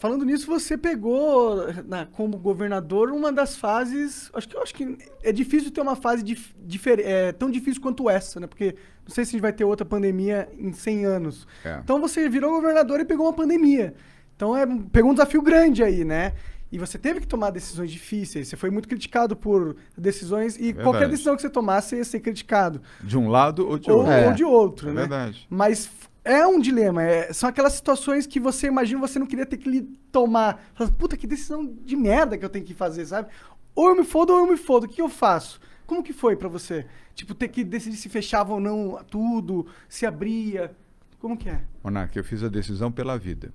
Falando nisso, você pegou, como governador, uma das fases. Acho que é difícil ter uma fase tão difícil quanto essa, né? Porque não sei se a gente vai ter outra pandemia em 100 anos. É, Então você virou governador e pegou uma pandemia. Então pegou um desafio grande aí, né? E você teve que tomar decisões difíceis. Você foi muito criticado por decisões. E é qualquer verdade. decisão que você tomasse ia ser criticado. De um lado ou de Ou, outro. ou de outro, É né? verdade. Mas é um dilema. São aquelas situações que você imagina você não queria ter que tomar. Fala, puta, que decisão de merda que eu tenho que fazer, sabe? Ou eu me fodo ou eu me fodo. O que eu faço? Como que foi pra você? Tipo, ter que decidir se fechava ou não tudo, se abria. Como que é? Monarca, eu fiz a decisão pela vida.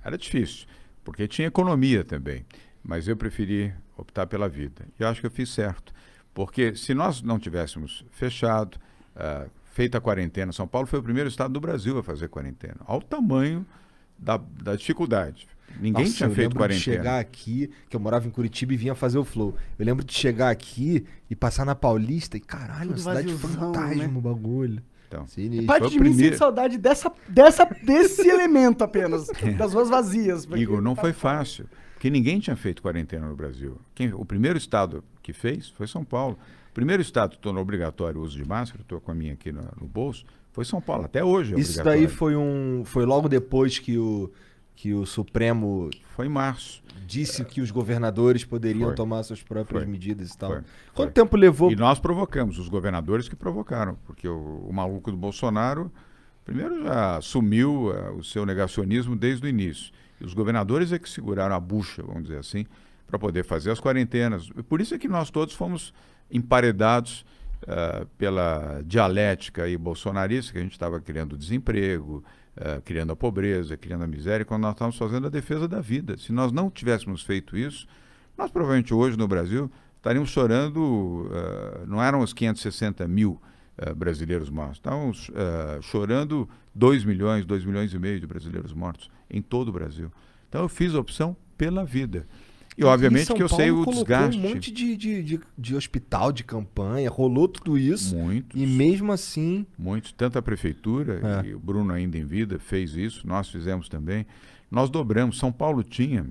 Era difícil, porque tinha economia também, mas eu preferi optar pela vida. E eu acho que eu fiz certo, porque se nós não tivéssemos fechado, feita a quarentena, São Paulo foi o primeiro estado do Brasil a fazer quarentena. Olha o tamanho da dificuldade. Ninguém Nossa, tinha eu feito lembro de quarentena. chegar aqui, que eu morava em Curitiba e vinha fazer o Flow. Eu lembro de chegar aqui e passar na Paulista e caralho, Tudo uma cidade vaziozão, fantasma, né? o bagulho. Então, Sinistro. Parte Foi o de mim primeiro. sente saudade desse elemento apenas. Das ruas vazias. porque- Igor, não foi fácil, porque ninguém tinha feito quarentena no Brasil. O primeiro estado que fez foi São Paulo. O primeiro estado que tornou obrigatório o uso de máscara, estou com a minha aqui no bolso, foi São Paulo. Até hoje é Isso obrigatório. daí foi logo depois que o Supremo Foi em março. disse que os governadores poderiam Foi. tomar suas próprias Foi. medidas e tal. Foi. Quanto tempo levou? E nós provocamos, os governadores que provocaram, porque o maluco do Bolsonaro, primeiro já assumiu o seu negacionismo desde o início. E os governadores é que seguraram a bucha, vamos dizer assim, para poder fazer as quarentenas. Por isso é que nós todos fomos emparedados pela dialética aí bolsonarista, que a gente estava criando desemprego, criando a pobreza, criando a miséria, quando nós estávamos fazendo a defesa da vida. Se nós não tivéssemos feito isso, nós provavelmente hoje no Brasil estaríamos chorando, não eram os 560 mil brasileiros mortos, estávamos chorando 2 milhões, 2 milhões e meio de brasileiros mortos em todo o Brasil. Então eu fiz a opção pela vida. E obviamente São que eu sei Paulo o colocou desgaste. um monte de hospital, de campanha, rolou tudo isso. Muitos. E mesmo assim, Muitos, tanto a prefeitura, e o Bruno ainda em vida fez isso, nós fizemos também. Nós dobramos. São Paulo tinha,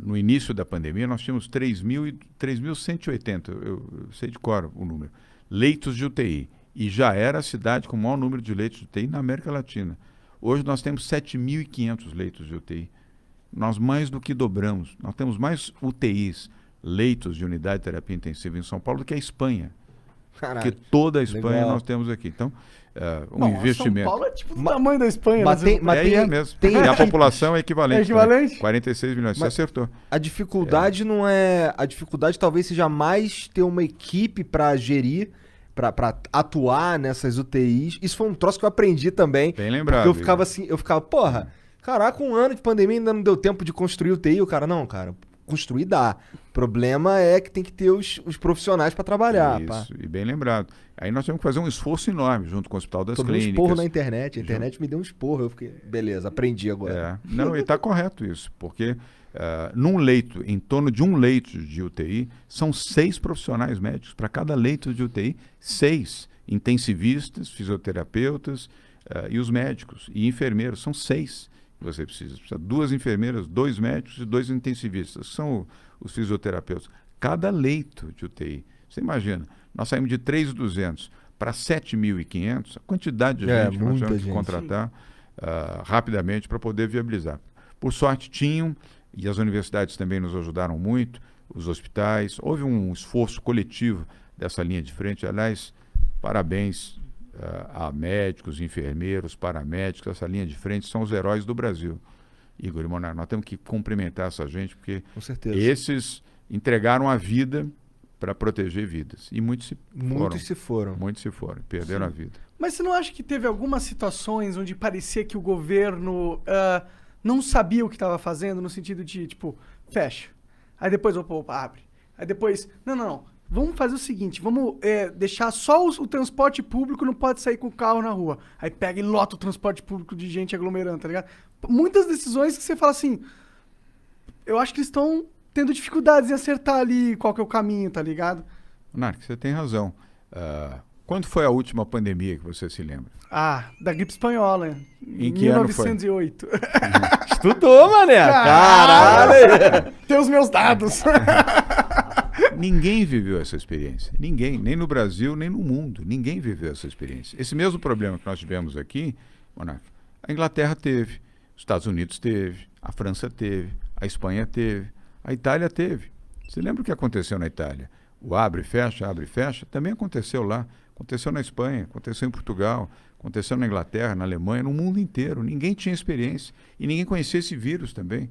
no início da pandemia, nós tínhamos 3.180, eu sei de cor o número, leitos de UTI. E já era a cidade com o maior número de leitos de UTI na América Latina. Hoje nós temos 7.500 leitos de UTI. Nós mais do que dobramos. Nós temos mais UTIs, leitos de unidade de terapia intensiva em São Paulo do que a Espanha. caralho. Porque toda a Espanha legal. nós temos aqui. Então, um Bom, investimento. São Paulo é tipo do Ma- tamanho da Espanha. mas né? tem- mas É mesmo. tem E a aqui- população é equivalente. É equivalente? Né? 46 milhões. Você Mas- acertou. A dificuldade não é. A dificuldade talvez seja mais ter uma equipe pra gerir, pra atuar nessas UTIs. Isso foi um troço que eu aprendi também. Bem lembrado. Porque eu ficava Igor. assim, porra, caraca, um ano de pandemia ainda não deu tempo de construir UTI. O cara, não, cara, construir dá. O problema é que tem que ter os profissionais pra trabalhar. Pá. Isso, e bem lembrado. Aí nós tivemos que fazer um esforço enorme junto com o Hospital das Tomei um Clínicas. esporro na internet. A internet me deu um esporro. Eu fiquei, beleza, aprendi agora. Não, e está correto isso, porque num leito, em torno de um leito de UTI, são 6 profissionais médicos. Para cada leito de UTI, 6 intensivistas, fisioterapeutas e os médicos. E enfermeiros, são 6 que você precisa. Precisa 2 enfermeiras, 2 médicos e 2 intensivistas, que são os fisioterapeutas. Cada leito de UTI. Você imagina, nós saímos de 3.200 para 7.500, a quantidade de gente que nós muita tivemos que gente. contratar rapidamente para poder viabilizar. Por sorte tinham, e as universidades também nos ajudaram muito, os hospitais, houve um esforço coletivo dessa linha de frente. Aliás, parabéns a médicos, enfermeiros, paramédicos, essa linha de frente são os heróis do Brasil. Igor e Monarca, nós temos que cumprimentar essa gente, porque Com certeza. esses entregaram a vida para proteger vidas. E muitos se foram. Muitos se foram. Muitos se foram, perderam a vida. Mas você não acha que teve algumas situações onde parecia que o governo não sabia o que estava fazendo, no sentido de, tipo, fecha. Aí depois, opa, abre. Aí depois, não. Vamos fazer o seguinte, vamos deixar só o transporte público, não pode sair com o carro na rua. Aí pega e lota o transporte público de gente aglomerando, tá ligado? Muitas decisões que você fala assim, eu acho que eles estão tendo dificuldades em acertar ali qual que é o caminho, tá ligado? Monarca, você tem razão. Quando foi a última pandemia que você se lembra? Ah, da gripe espanhola. Em que ano foi? 1908. Estudou, mané. Caralho. Tem os meus dados. Ninguém viveu essa experiência. Ninguém, nem no Brasil, nem no mundo. Ninguém viveu essa experiência. Esse mesmo problema que nós tivemos aqui, Monarca, a Inglaterra teve, os Estados Unidos teve, a França teve, a Espanha teve, a Itália teve. Você lembra o que aconteceu na Itália? O abre e fecha, também aconteceu lá. Aconteceu na Espanha, aconteceu em Portugal, aconteceu na Inglaterra, na Alemanha, no mundo inteiro. Ninguém tinha experiência e ninguém conhecia esse vírus também.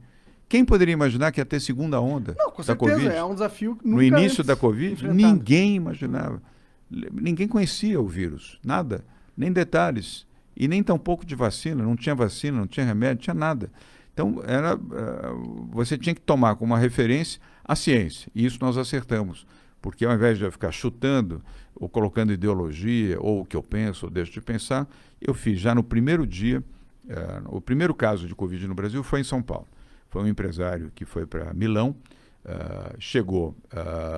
Quem poderia imaginar que ia ter segunda onda Não, com da certeza, Covid? é um desafio que No nunca início antes da Covid, enfrentado. ninguém imaginava. Ninguém conhecia o vírus, nada, nem detalhes. E nem tampouco de vacina, não tinha remédio, não tinha nada. Então, você tinha que tomar como uma referência a ciência, e isso nós acertamos. Porque ao invés de eu ficar chutando, ou colocando ideologia, ou o que eu penso, ou deixo de pensar, eu fiz já no primeiro dia, o primeiro caso de Covid no Brasil foi em São Paulo. Foi um empresário que foi para Milão, chegou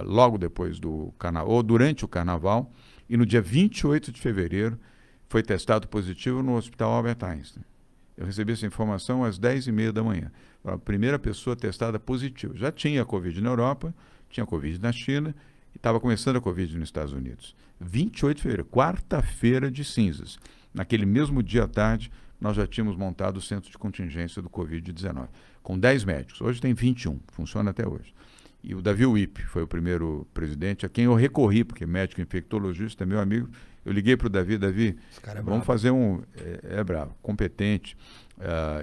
logo depois do carnaval, ou durante o carnaval, e no dia 28 de fevereiro foi testado positivo no Hospital Albert Einstein. Eu recebi essa informação às 10h30 da manhã. A primeira pessoa testada positiva. Já tinha Covid na Europa, tinha Covid na China, e estava começando a Covid nos Estados Unidos. 28 de fevereiro, quarta-feira de cinzas. Naquele mesmo dia à tarde, nós já tínhamos montado o centro de contingência do Covid-19, com 10 médicos. Hoje tem 21, funciona até hoje. E o Davi Wipp foi o primeiro presidente a quem eu recorri, porque médico infectologista, meu amigo. Eu liguei para o Davi, vamos fazer bravo, competente.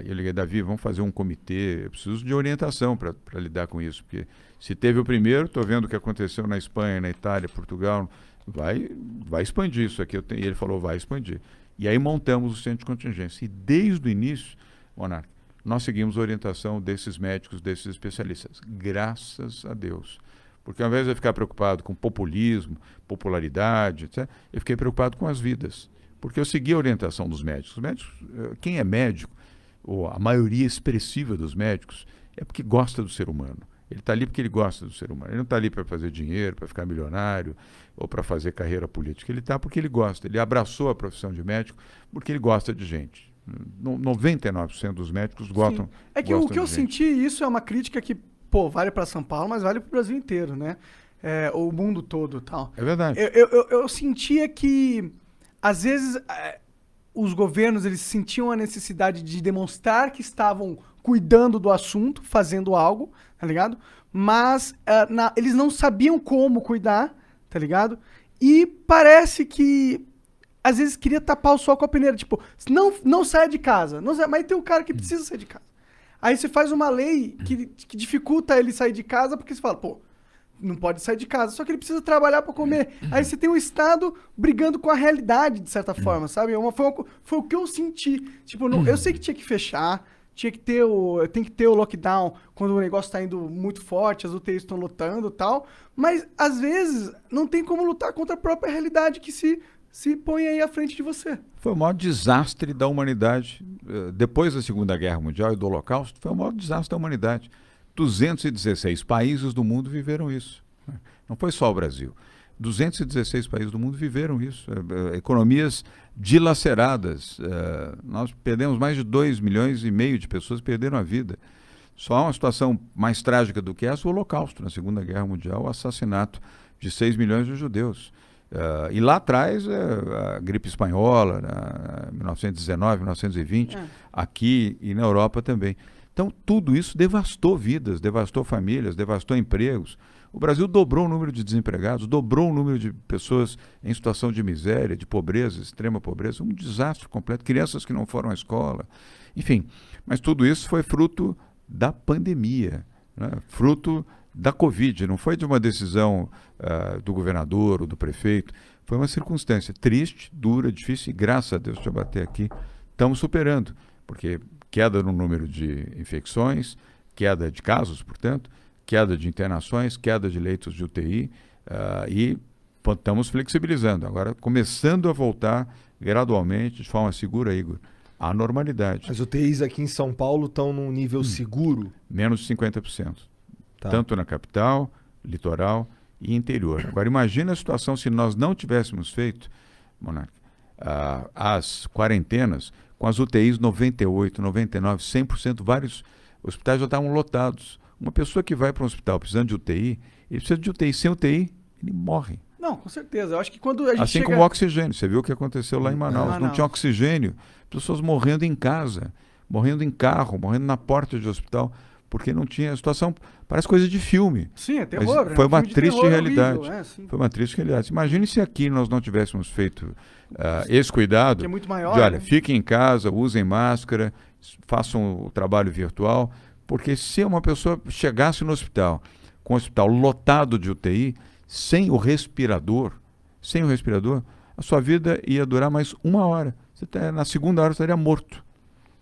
Eu liguei, Davi, vamos fazer um comitê, eu preciso de orientação para lidar com isso, porque se teve o primeiro, estou vendo o que aconteceu na Espanha, na Itália, Portugal, vai expandir isso aqui. E ele falou, vai expandir. E aí montamos o centro de contingência. E desde o início, Monarca, nós seguimos a orientação desses médicos, desses especialistas. Graças a Deus. Porque ao invés de eu ficar preocupado com populismo, popularidade, etc., eu fiquei preocupado com as vidas. Porque eu segui a orientação dos médicos. Os médicos, quem é médico, ou a maioria expressiva dos médicos, é porque gosta do ser humano. Ele está ali porque ele gosta do ser humano. Ele não está ali para fazer dinheiro, para ficar milionário, ou para fazer carreira política. Ele está porque ele gosta. Ele abraçou a profissão de médico porque ele gosta de gente. 99% dos médicos gostam. Sim. É que o que eu senti, isso é uma crítica que, vale para São Paulo, mas vale para o Brasil inteiro, né? O mundo todo e tal. É verdade. Eu sentia que, às vezes, os governos eles sentiam a necessidade de demonstrar que estavam cuidando do assunto, fazendo algo, tá ligado? Mas eles não sabiam como cuidar, tá ligado? E parece que às vezes queria tapar o sol com a peneira, tipo, não saia de casa, mas tem um cara que precisa sair de casa. Aí você faz uma lei que dificulta ele sair de casa, porque você fala, não pode sair de casa, só que ele precisa trabalhar para comer. Aí você tem o Estado brigando com a realidade, de certa forma, sabe? Foi o que eu senti. Tipo, eu sei que tinha que fechar, tem que ter o lockdown quando o negócio tá indo muito forte, as UTIs estão lotando e tal, mas às vezes não tem como lutar contra a própria realidade que se põe aí à frente de você. Foi o maior desastre da humanidade. Depois da Segunda Guerra Mundial e do Holocausto, foi o maior desastre da humanidade. 216 países do mundo viveram isso. Não foi só o Brasil. 216 países do mundo viveram isso. Economias dilaceradas. Nós perdemos mais de 2,5 milhões de pessoas que perderam a vida. Só há uma situação mais trágica do que essa, o Holocausto, na Segunda Guerra Mundial, o assassinato de 6 milhões de judeus. E lá atrás, a gripe espanhola, 1919, 1920, aqui e na Europa também. Então, tudo isso devastou vidas, devastou famílias, devastou empregos. O Brasil dobrou o número de desempregados, dobrou o número de pessoas em situação de miséria, de pobreza, extrema pobreza, um desastre completo, crianças que não foram à escola, enfim. Mas tudo isso foi fruto da pandemia, né? Fruto da Covid, não foi de uma decisão do governador ou do prefeito, foi uma circunstância triste, dura, difícil, e graças a Deus, deixa eu bater aqui, estamos superando, porque queda no número de infecções, queda de casos, portanto, queda de internações, queda de leitos de UTI, e estamos flexibilizando, agora começando a voltar gradualmente, de forma segura, Igor, à normalidade. As UTIs aqui em São Paulo estão num nível seguro? Menos de 50%. Tá. Tanto na capital, litoral e interior. Agora, imagina a situação se nós não tivéssemos feito Monark, as quarentenas, com as UTIs 98, 99, 100%, vários hospitais já estavam lotados. Uma pessoa que vai para um hospital precisando de UTI, ele precisa de UTI. Sem UTI, ele morre. Não, com certeza. Eu acho que quando a gente Assim chega... como o oxigênio. Você viu o que aconteceu lá em Manaus. Não tinha oxigênio. Pessoas morrendo em casa, morrendo em carro, morrendo na porta de hospital, porque não tinha... A situação parece coisa de filme. Sim, é Mas terror. foi um uma filme de triste terror realidade. horrível, Foi uma triste realidade. Imagine se aqui nós não tivéssemos feito esse cuidado. Que é muito maior, de, olha, né? fiquem em casa, usem máscara, façam o trabalho virtual, porque se uma pessoa chegasse no hospital, com o hospital lotado de UTI, sem o respirador, a sua vida ia durar mais 1 hora. Na segunda hora você estaria morto.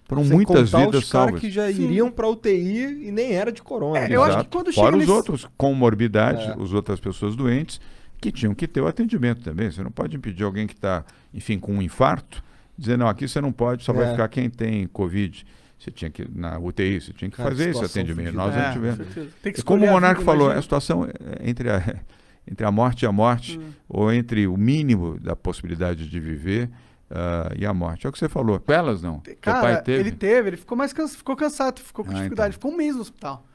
Foram Sem muitas contar vidas os caras salvas. que já iriam pra UTI e nem era de corona. Eu acho que quando chega Fora os nesse- outros com morbidade, as outras pessoas doentes, que tinham que ter o atendimento também. Você não pode impedir alguém que está, enfim, com um infarto, dizer, não, aqui você não pode, só vai ficar quem tem Covid. Você tinha que, na UTI, você tinha que Cara, fazer esse situação atendimento. fudida. Nós não com tivemos. certeza. Tem que E como o escolher a Monark vida, falou, imagina. a situação entre a morte e a morte, ou entre o mínimo da possibilidade de viver e a morte. É o que você falou. Elas não. Teu Cara, pai teve. ele ficou ficou cansado, ficou com dificuldade, então. ficou 1 mês no hospital.